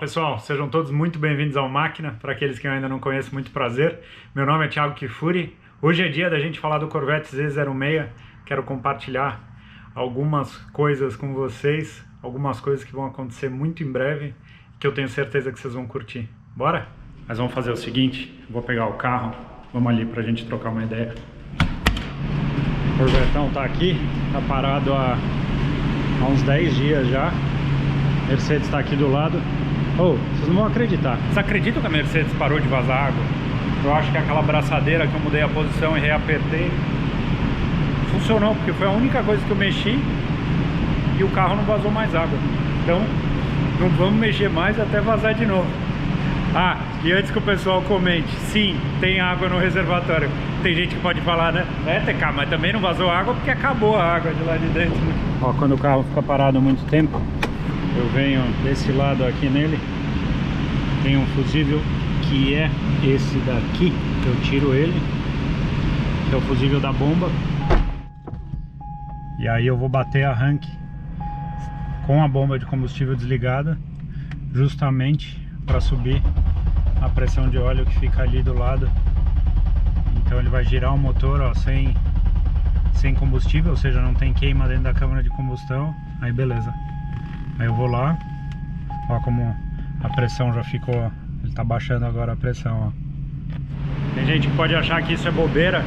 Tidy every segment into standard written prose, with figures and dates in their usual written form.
pessoal, sejam todos muito bem-vindos ao Máquina. Para aqueles que eu ainda não conheço, muito prazer. Meu nome é Thiago Kifuri. Hoje é dia da gente falar do Corvette Z06. Quero compartilhar algumas coisas com vocês, algumas coisas que vão acontecer muito em breve, que eu tenho certeza que vocês vão curtir. Bora? Mas vamos fazer o seguinte, vou pegar o carro, vamos ali pra gente trocar uma ideia. O Corvetão tá aqui, tá parado há uns 10 dias já. Mercedes está aqui do lado. Oh, vocês não vão acreditar. Vocês acreditam que a Mercedes parou de vazar água? Eu acho que aquela braçadeira que eu mudei a posição e reapertei funcionou, porque foi a única coisa que eu mexi e o carro não vazou mais água. Então, não vamos mexer mais até vazar de novo. Ah, e antes que o pessoal comente, sim, tem água no reservatório. Tem gente que pode falar, né? É, TK, mas também não vazou água porque acabou a água de lá de dentro. Ó, quando o carro fica parado há muito tempo, eu venho desse lado aqui nele, tem um fusível que é esse daqui, eu tiro ele, que é o fusível da bomba, e aí eu vou bater arranque com a bomba de combustível desligada, justamente para subir a pressão de óleo que fica ali do lado. Então ele vai girar o motor, ó, sem combustível, ou seja, não tem queima dentro da câmara de combustão, aí beleza. Aí eu vou lá, ó como a pressão já ficou, ele tá baixando agora a pressão, ó. Tem gente que pode achar que isso é bobeira,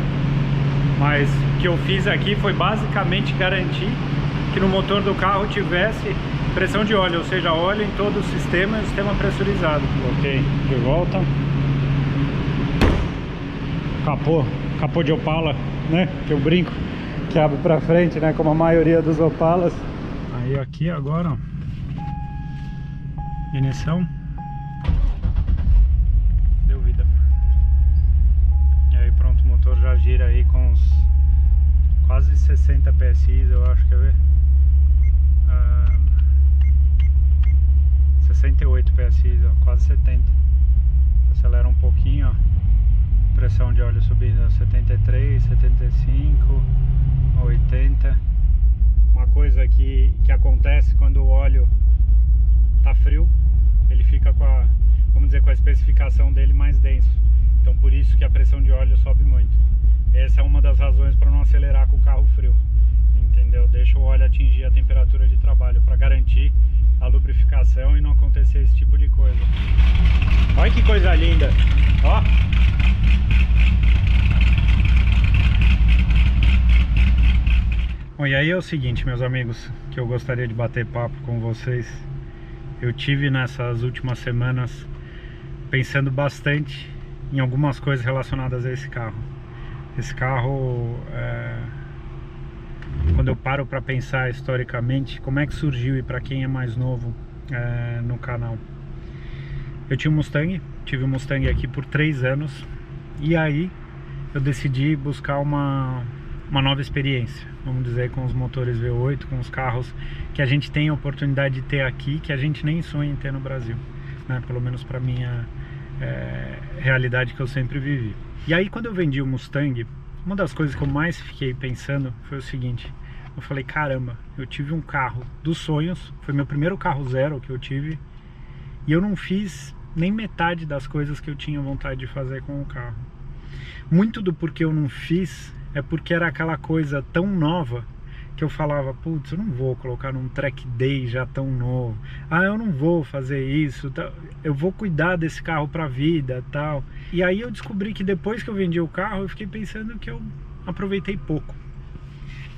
mas o que eu fiz aqui foi basicamente garantir que no motor do carro tivesse pressão de óleo, ou seja, óleo em todo o sistema e o sistema pressurizado. Ok, de volta. Capô de Opala, né, que eu brinco, que abre pra frente, né, como a maioria dos Opalas. Aí aqui agora, ó, ignição, deu vida, e aí pronto, o motor já gira aí com uns quase 60 PSI, eu acho, quer ver? 68 PSI, ó, quase 70. Acelera um pouquinho, ó, pressão de óleo subindo a 73, 75, 80. Uma coisa que acontece quando o óleo tá frio, ele fica com a, vamos dizer, com a especificação dele mais denso. Então por isso que a pressão de óleo sobe muito. Essa é uma das razões para não acelerar com o carro frio, entendeu? Deixa o óleo atingir a temperatura de trabalho para garantir a lubrificação e não acontecer esse tipo de coisa. Olha que coisa linda, ó. Bom, e aí é o seguinte, meus amigos, que eu gostaria de bater papo com vocês. Eu tive nessas últimas semanas pensando bastante em algumas coisas relacionadas a esse carro. Esse carro, quando eu paro para pensar historicamente, como é que surgiu, e para quem é mais novo no canal. Eu tinha um Mustang, tive um Mustang aqui por 3 anos, e aí eu decidi buscar uma nova experiência, vamos dizer, com os motores V8, com os carros que a gente tem a oportunidade de ter aqui, que a gente nem sonha em ter no Brasil, né? Pelo menos para minha realidade que eu sempre vivi. E aí quando eu vendi o Mustang, uma das coisas que eu mais fiquei pensando foi o seguinte: eu falei, caramba, eu tive um carro dos sonhos, foi meu primeiro carro zero que eu tive, e eu não fiz nem metade das coisas que eu tinha vontade de fazer com o carro. Muito do porquê eu não fiz é porque era aquela coisa tão nova que eu falava, putz, eu não vou colocar num track day já tão novo, eu não vou fazer isso, eu vou cuidar desse carro pra vida, tal. E aí eu descobri que depois que eu vendi o carro, eu fiquei pensando que eu aproveitei pouco.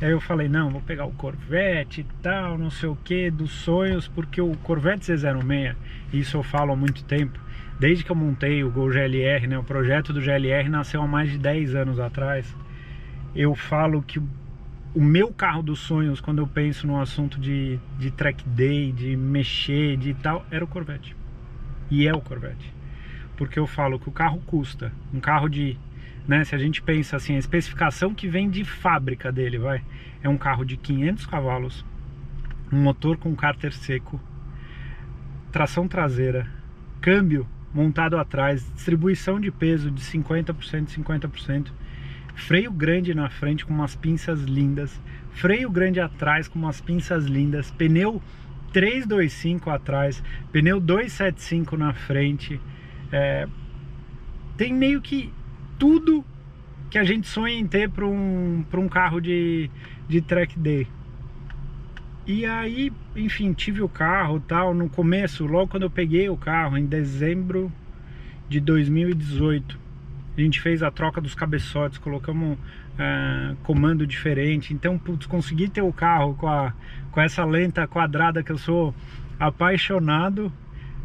E aí eu falei, não, vou pegar o Corvette e tal, não sei o que, dos sonhos, porque o Corvette Z06, isso eu falo há muito tempo, desde que eu montei o Gol GLR, né, o projeto do GLR nasceu há mais de 10 anos atrás. Eu falo que o meu carro dos sonhos, quando eu penso no assunto de track day, de mexer, de tal, era o Corvette. E é o Corvette. Porque eu falo que o carro custa, um carro de, né, se a gente pensa assim, a especificação que vem de fábrica dele, é um carro de 500 cavalos, um motor com cárter seco, tração traseira, câmbio montado atrás, distribuição de peso de 50%, 50%, freio grande na frente com umas pinças lindas, freio grande atrás com umas pinças lindas, pneu 325 atrás, pneu 275 na frente, tem meio que tudo que a gente sonha em ter para um carro de track day. E aí, enfim, tive o carro tal, no começo, logo quando eu peguei o carro, em dezembro de 2018, a gente fez a troca dos cabeçotes, colocamos comando diferente, então, putz, consegui ter o carro com essa lenta quadrada que eu sou apaixonado,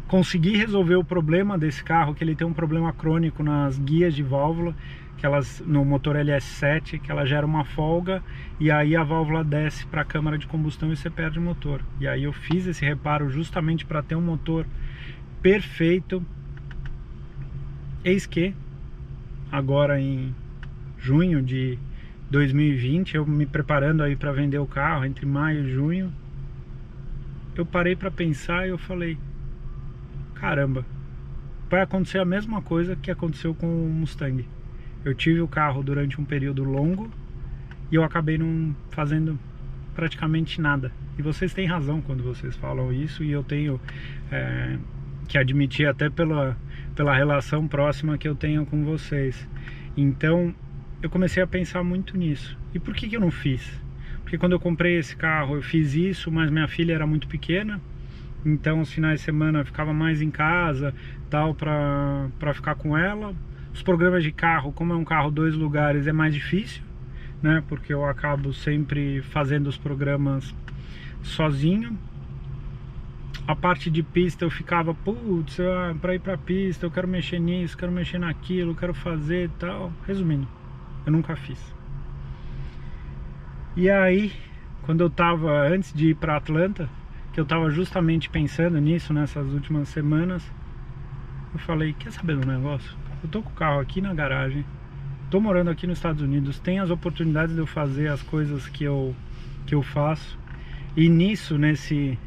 consegui resolver o problema desse carro, que ele tem um problema crônico nas guias de válvula, que elas, no motor LS7, que ela gera uma folga e aí a válvula desce para a câmara de combustão e você perde o motor. E aí eu fiz esse reparo justamente para ter um motor perfeito. Eis que agora em junho de 2020, eu me preparando aí para vender o carro, entre maio e junho, eu parei para pensar e eu falei, caramba, vai acontecer a mesma coisa que aconteceu com o Mustang. Eu tive o carro durante um período longo e eu acabei não fazendo praticamente nada. E vocês têm razão quando vocês falam isso, e eu tenho que admitir até pela relação próxima que eu tenho com vocês. Então eu comecei a pensar muito nisso. E por que eu não fiz? Porque quando eu comprei esse carro eu fiz isso, mas minha filha era muito pequena, então os finais de semana eu ficava mais em casa, tal, para ficar com ela. Os programas de carro, como é um carro 2 lugares, é mais difícil, né? Porque eu acabo sempre fazendo os programas sozinho. A parte de pista eu ficava, putz, para ir pra pista eu quero mexer nisso, quero mexer naquilo, quero fazer e tal. Resumindo, eu nunca fiz. E aí, quando eu tava, antes de ir pra Atlanta, que eu tava justamente pensando nisso nessas últimas semanas, eu falei, quer saber do negócio? Eu tô com o carro aqui na garagem, tô morando aqui nos Estados Unidos, tem as oportunidades de eu fazer as coisas que eu faço. E nisso, nesse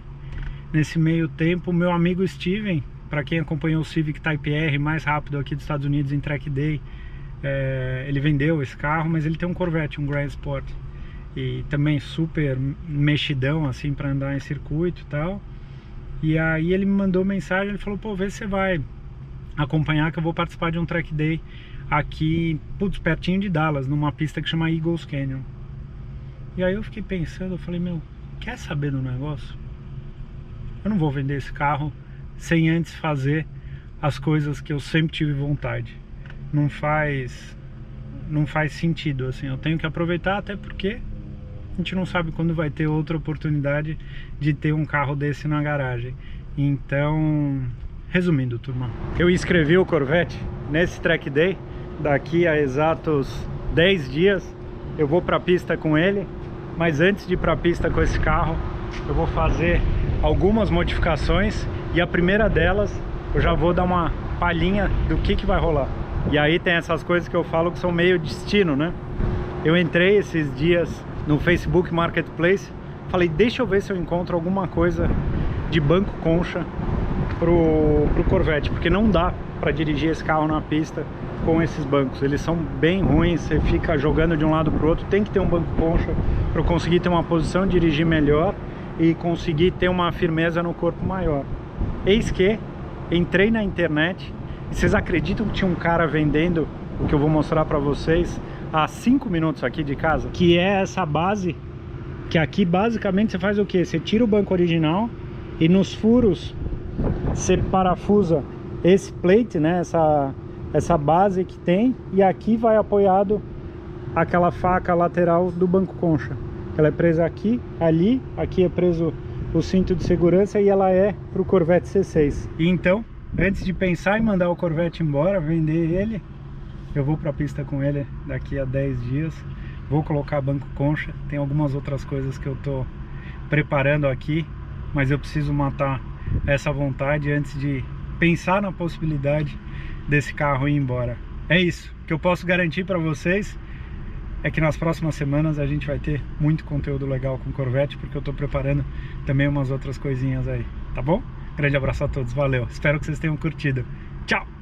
meio tempo, meu amigo Steven, para quem acompanhou o Civic Type R mais rápido aqui dos Estados Unidos em track day, ele vendeu esse carro, mas ele tem um Corvette, um Grand Sport, e também super mexidão assim para andar em circuito e tal. E aí ele me mandou mensagem, ele falou, pô, vê se você vai acompanhar que eu vou participar de um track day aqui, putz, pertinho de Dallas, numa pista que chama Eagles Canyon. E aí eu fiquei pensando, eu falei, meu, quer saber do negócio? Eu não vou vender esse carro sem antes fazer as coisas que eu sempre tive vontade. Não faz sentido, assim, eu tenho que aproveitar, até porque a gente não sabe quando vai ter outra oportunidade de ter um carro desse na garagem. Então, resumindo, turma, eu inscrevi o Corvette nesse track day. Daqui a exatos 10 dias eu vou para a pista com ele, mas antes de ir para a pista com esse carro eu vou fazer algumas modificações, e a primeira delas eu já vou dar uma palhinha do que vai rolar. E aí tem essas coisas que eu falo que são meio destino, né? Eu entrei esses dias no Facebook Marketplace, falei, deixa eu ver se eu encontro alguma coisa de banco concha pro Corvette, porque não dá para dirigir esse carro na pista com esses bancos, eles são bem ruins, você fica jogando de um lado pro outro. Tem que ter um banco concha para eu conseguir ter uma posição, dirigir melhor e conseguir ter uma firmeza no corpo maior. Eis que entrei na internet, e vocês acreditam que tinha um cara vendendo o que eu vou mostrar para vocês a 5 minutos aqui de casa, que é essa base, que aqui basicamente você faz o que? Você tira o banco original e nos furos você parafusa esse plate, né, essa base que tem, e aqui vai apoiado aquela faca lateral do banco concha. Ela é presa aqui, ali, aqui é preso o cinto de segurança, e ela é para o Corvette C6. E então, antes de pensar em mandar o Corvette embora, vender ele, eu vou para a pista com ele daqui a 10 dias. Vou colocar banco concha, tem algumas outras coisas que eu tô preparando aqui, mas eu preciso matar essa vontade antes de pensar na possibilidade desse carro ir embora. É isso que eu posso garantir para vocês, é que nas próximas semanas a gente vai ter muito conteúdo legal com Corvette, porque eu tô preparando também umas outras coisinhas aí, tá bom? Grande abraço a todos, valeu, espero que vocês tenham curtido, tchau!